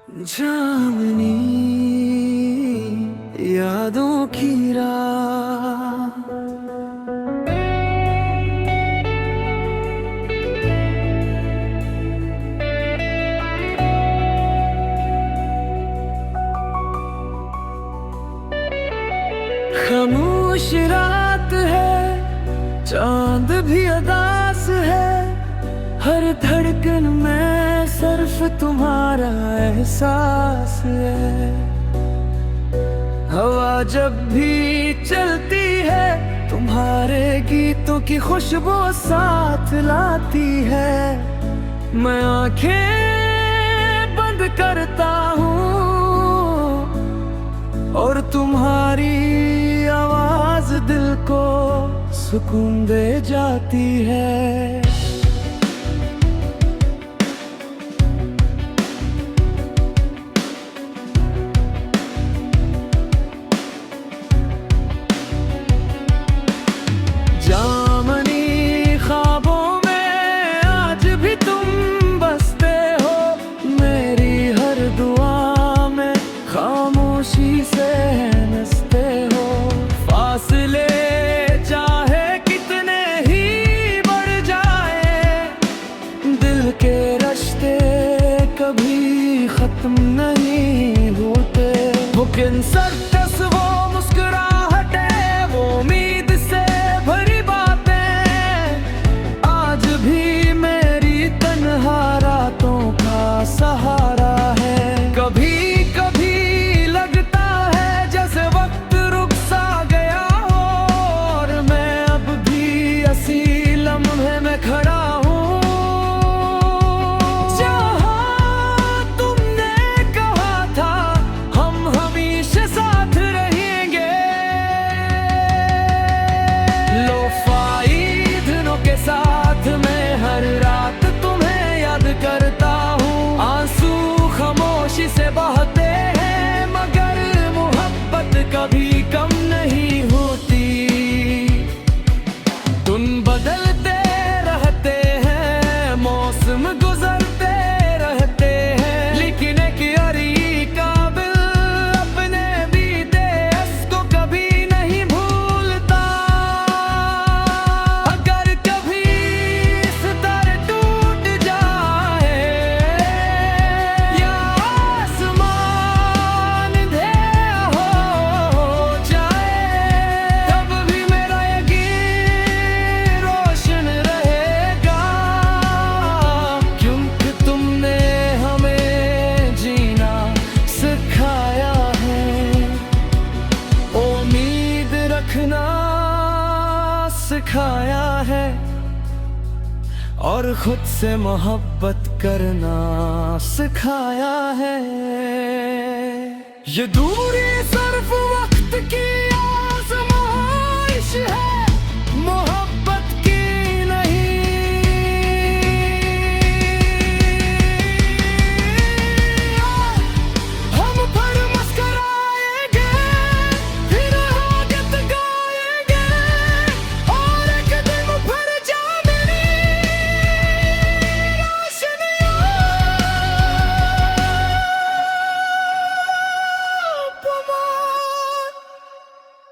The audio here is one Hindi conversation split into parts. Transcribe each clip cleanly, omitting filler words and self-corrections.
जामनी यादों की राह, खामोश रात है, चांद भी अदास है, हर धड़कन में सिर्फ तुम्हारा एहसास है। हवा जब भी चलती है, तुम्हारे गीतों की खुशबू साथ लाती है। मैं आंखें बंद करता हूँ और तुम्हारी आवाज दिल को सुकून दे जाती है। जामनी ख्वाबों में आज भी तुम बसते हो, मेरी हर दुआ में खामोशी से नसते हो। फासले चाहे कितने ही बढ़ जाए, दिल के रिश्ते कभी खत्म नहीं होते। वो कैंसर दस वो मुस्कुराहटे, वो उम्मीद से भरी बातें, आज भी मेरी तन्हा रातों का सहारा है। कभी कभी लगता है जैसे वक्त रुक सा गया हो, और मैं अब भी इसी लम्हे में खड़ा हूँ। जहाँ तुमने कहा था हम हमेशा साथ रहेंगे, लोफाई धुनों के साथ मैं हर रात तुम्हें याद करता हूँ। आंसू खामोशी से बहते हैं, मगर मोहब्बत कभी कम नहीं होती। तुम बदलते रहते हैं, मौसम गुजरते रहते हैं, लेकिन एक यारी काबिल अपने बीते को कभी नहीं भूलता। अगर कभी सितारे टूट जाए या आसमान अंधेरा हो जाए, तब भी मेरा यकीन रोशन रहेगा, क्योंकि तुमने हमें जीना सिखाया है, उम्मीद रखना सिखाया है, और खुद से मोहब्बत करना सिखाया है। ये दूरी सिर्फ वक्त की आजमाइश है, मोहब्बत की नहीं। हम फिर मुस्कुराएंगे, फिर आगत गाएंगे, और एक दिन फिर जामनी रोशनियों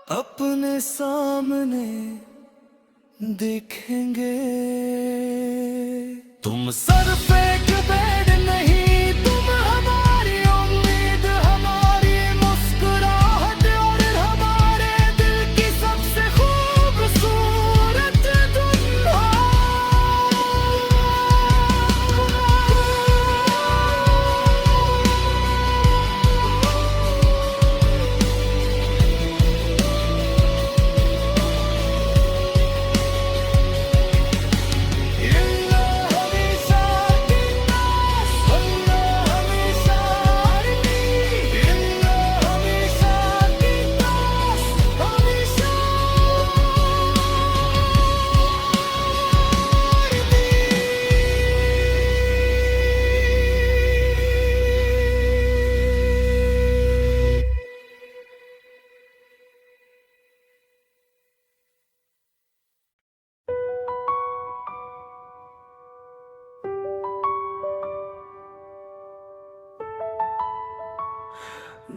अपने सामने देखेंगे। तुम सर पे बेड नहीं, तुम हमारी उम्मीद, हमारी मुस्कुराहट, और हमारे दिल की सबसे खूबसूरत दुल्हन।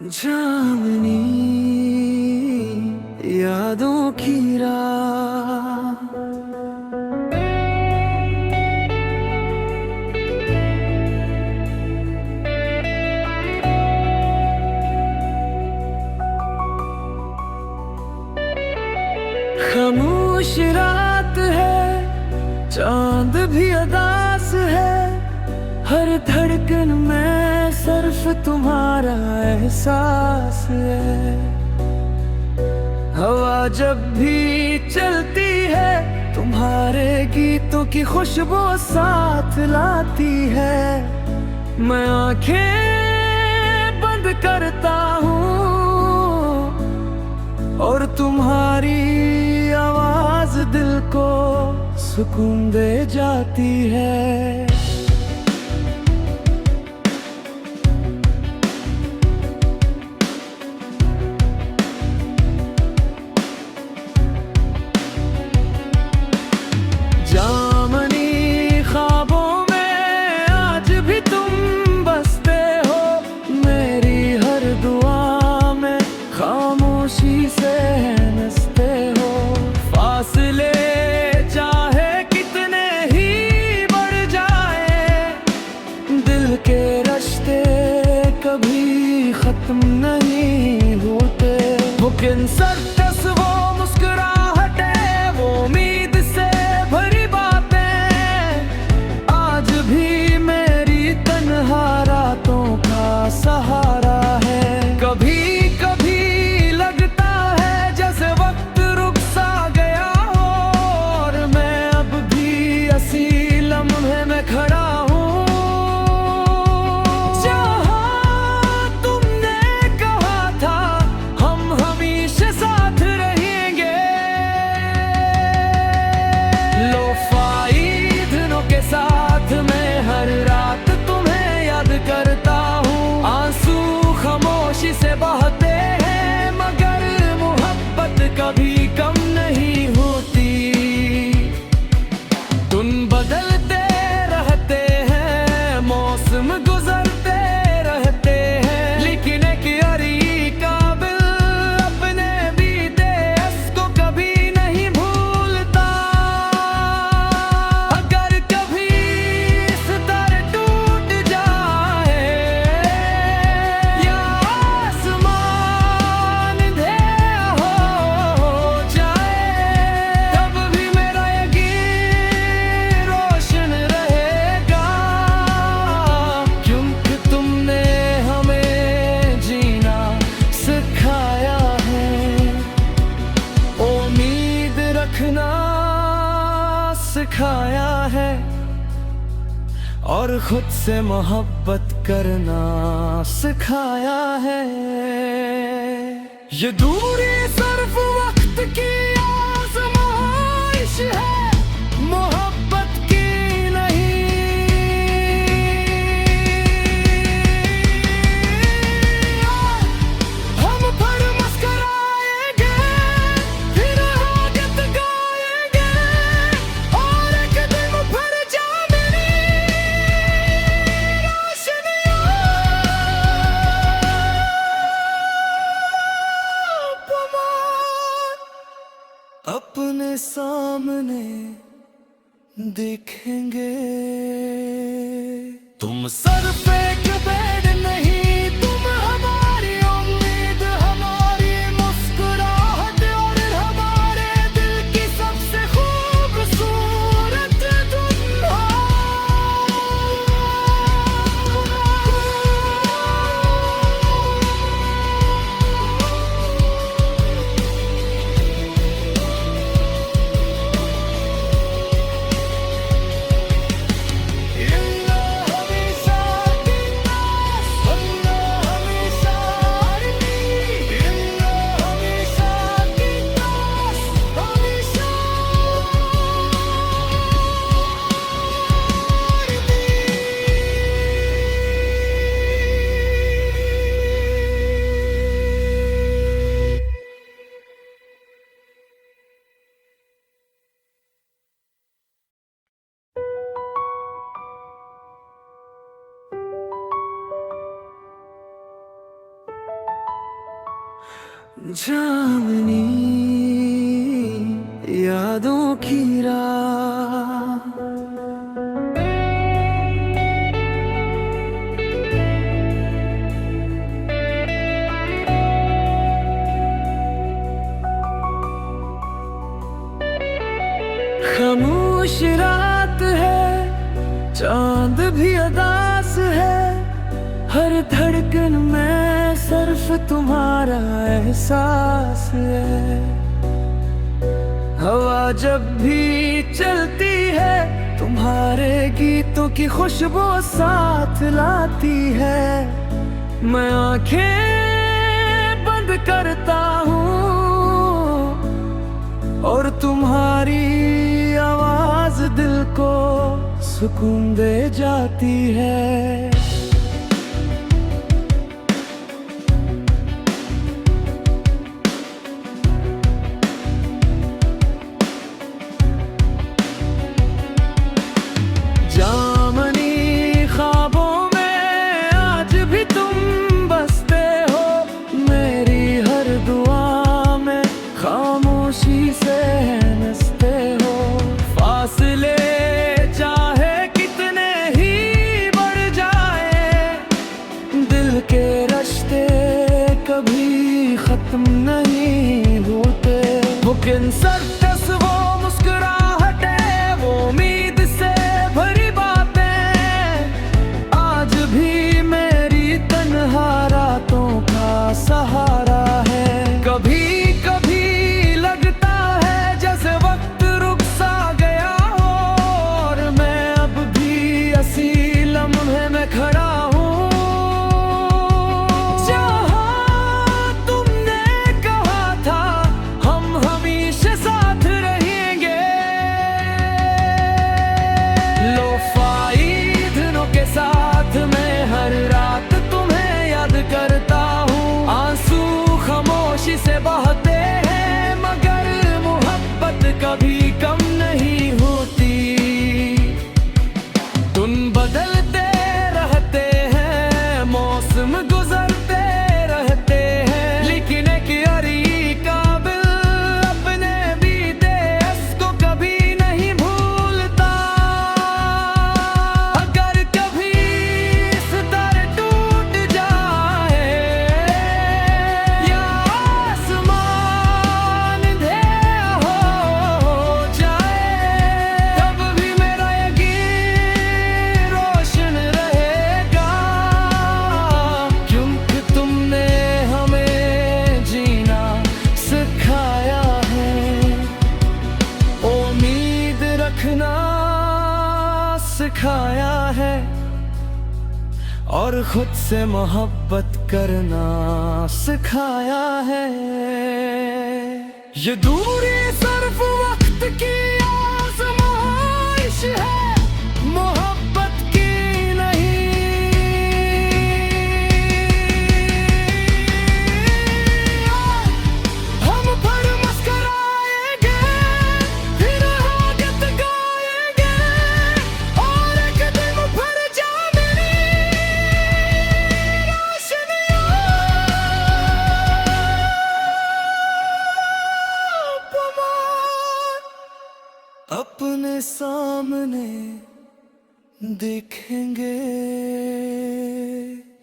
जामनी यादों की राह, खामोश रात है, चांद भी अदास है, हर धड़कन में सिर्फ तुम्हारा एहसास है। हवा जब भी चलती है, तुम्हारे गीतों की खुशबू साथ लाती है। मैं आंखें बंद करता हूँ और तुम्हारी आवाज दिल को सुकून दे जाती है। जामनी ख्वाबों में आज भी तुम बसते हो, मेरी हर दुआ में खामोशी से नसते हो। फासले चाहे कितने ही बढ़ जाए, दिल के रिश्ते कभी खत्म नहीं होते। वो किनसर वो मुस्कुराहटे, वो उम्मीद से भरी बातें, आज भी मेरी तन्हा रातों का सहारा है। कभी कभी लगता है जैसे वक्त रुक सा गया हो, और मैं अब भी इसी लम्हे में खड़ा हूँ, जहाँ तुमने कहा था हम हमेशा साथ रहेंगे। लोफाई धुनों के साथ मैं हर रात तुम्हें याद करता हूँ। आंसू खामोशी से बहते हैं, मगर मोहब्बत कभी कम नहीं होती। तुम बदलते रहते हैं, मौसम गुजरते रहते हैं, लेकिन एक यारी काबिल अपने बीते इसको कभी नहीं भूलता। अगर कभी सितारे टूट जाए या आसमान अंधेरा हो जाए, तब भी मेरा यकीन रोशन रहेगा, क्योंकि तुमने हमें जीना सिखाया है, उम्मीद रखना सिखाया है, और खुद से मोहब्बत करना सिखाया है। ये दूरी सिर्फ वक्त की आजमाइश है, मोहब्बत की नहीं। हम पर मुस्कुराएंगे, फिर हाजत गाएंगे, और एक दिन फिर जामनी रोशनियों अपने सामने देखेंगे। तुम सर पे बेड नहीं, तुम हमारी उम्मीद, हमारी मुस्कुराहट, और हमारे दिल की सबसे खूबसूरत धुन हो। जामनी यादों की राह, खामोश रात है, चांद भी अदास है, हर धड़कन में सिर्फ तुम्हारा एहसास है। हवा जब भी चलती है, तुम्हारे गीतों की खुशबू साथ लाती है। मैं आंखें बंद करता हूँ और तुम्हारी आवाज दिल को सुकून दे जाती है। जामनी ख्वाबों में आज भी तुम बसते हो, मेरी हर दुआ में खामोशी से नसते हो। फासले चाहे कितने ही बढ़ जाए, दिल के रिश्ते कभी खत्म नहीं होते। वो कैंसर दस वो मुस्कुराहटे, वो उम्मीद से भरी बातें, आज भी मेरी तन्हा रातों का सहारा है। कभी कभी लगता है जैसे वक्त रुक सा गया हो, और मैं अब भी इसी लम्हे में खड़ा हूँ। जहाँ तुमने कहा था हम हमेशा साथ रहेंगे, लोफाई धुनों के साथ मैं हर रात तुम्हें याद करता हूँ। आंसू खामोशी से बहते हैं, मगर मोहब्बत कभी कम नहीं होती। दिन बदलते रहते हैं, मौसम गुजरते रहते हैं, लेकिन एक यारी काबिल अपने बीते इसको कभी नहीं भूलता। अगर कभी सितारे टूट जाए या आसमान अंधेरा हो जाए, तब भी मेरा यकीन रोशन रहेगा, क्योंकि तुमने हमें जीना सिखाया है, उम्मीद रखना सिखाया है, और खुद से मोहब्बत करना सिखाया है। ये दूरी सिर्फ वक्त की आजमाइश है, मोहब्बत की नहीं। हम पर मुस्कुराएंगे, फिर आगत गाएंगे, और एक दिन फिर जामनी रोशनियों अपने सामने देखेंगे।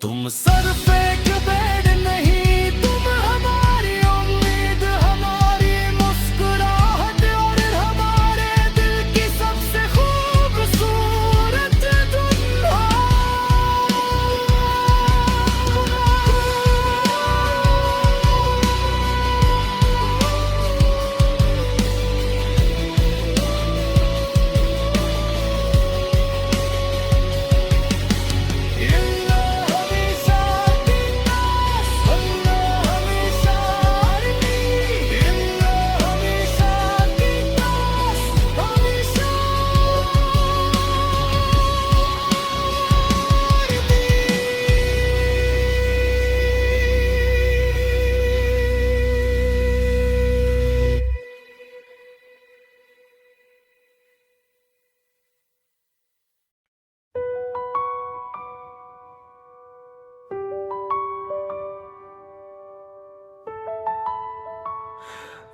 तुम सर पे बेड नहीं, तुम हमारी उम्मीद, हमारी मुस्कुराहट, और हमारे दिल की सबसे खूबसूरत दुल्हन।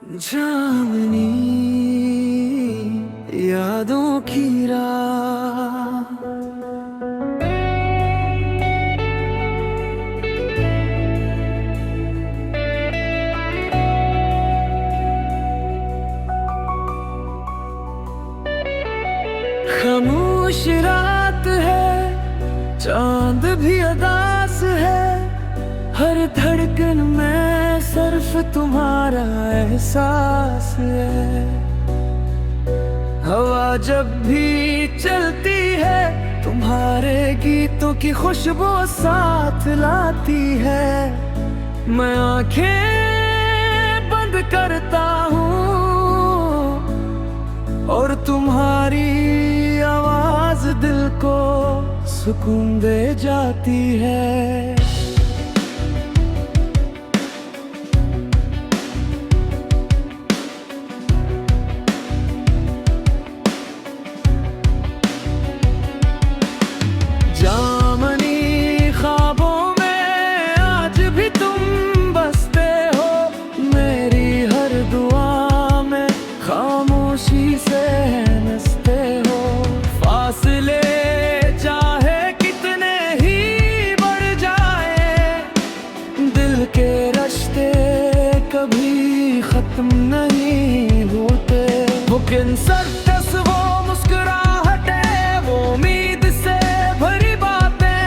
जामनी यादों की राह, खामोश रात है, चांद भी अदास है, हर धड़कन में सिर्फ तुम्हारा एहसास है। हवा जब भी चलती है, तुम्हारे गीतों की खुशबू साथ लाती है। मैं आंखें बंद करता हूँ और तुम्हारी आवाज दिल को सुकून दे जाती है। जामनी ख्वाबों में आज भी तुम बसते हो, मेरी हर दुआ में खामोशी से नसते हो। फासले चाहे कितने ही बढ़ जाए, दिल के रिश्ते कभी खत्म नहीं होते। वो कैंसर दस वो मुस्कुराहटे, वो उम्मीद से भरी बातें,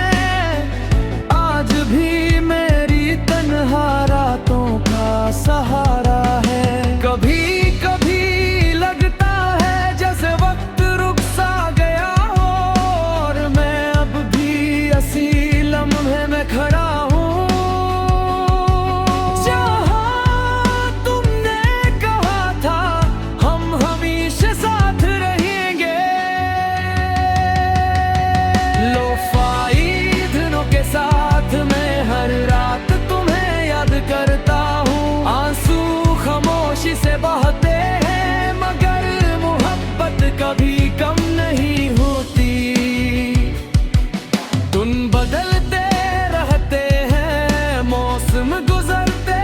आज भी मेरी तन्हा रातों का सहारा है। कभी कभी लगता है जैसे वक्त रुक सा गया हो, और मैं अब भी इसी लम्हे में खड़ा हूँ। जहाँ तुमने कहा था हम हमेशा साथ रहेंगे, लोफाई धुनों के साथ मैं हर रात तुम्हें याद करता हूँ। आंसू खामोशी से बहते हैं, मगर मोहब्बत कभी कम नहीं होती। तुम बदलते रहते हैं, मौसम गुजरते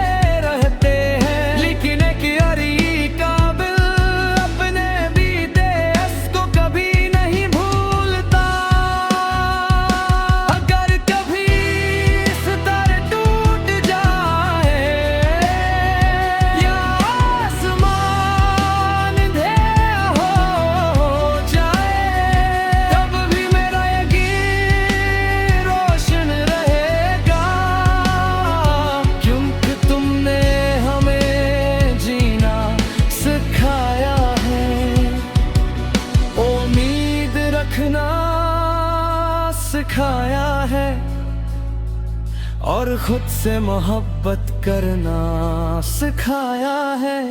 रहते हैं, लेकिन एक यारी काबिल अपने बीते को कभी नहीं भूलता। अगर कभी सितारे टूट जाए या आसमान अंधेरा हो जाए, तब भी मेरा यकीन रोशन रहेगा, क्योंकि तुमने हमें जीना सिखाया है, उम्मीद रखना सिखाया है, और खुद से मोहब्बत करना सिखाया है।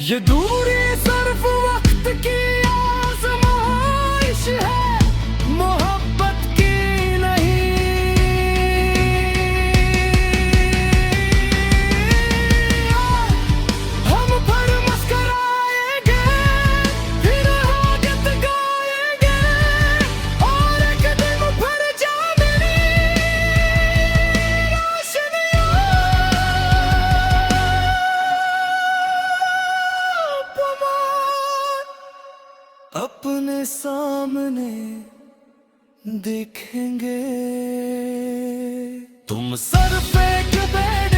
ये दूरी सिर्फ वक्त की आजमाइश है, मोहब्बत की नहीं। हम पर मुस्कुराएंगे, फिर हाजत गाएंगे, और एक दिन फिर जामनी रोशनियां अपने सामने देखेंगे। तुम सर पे बैठ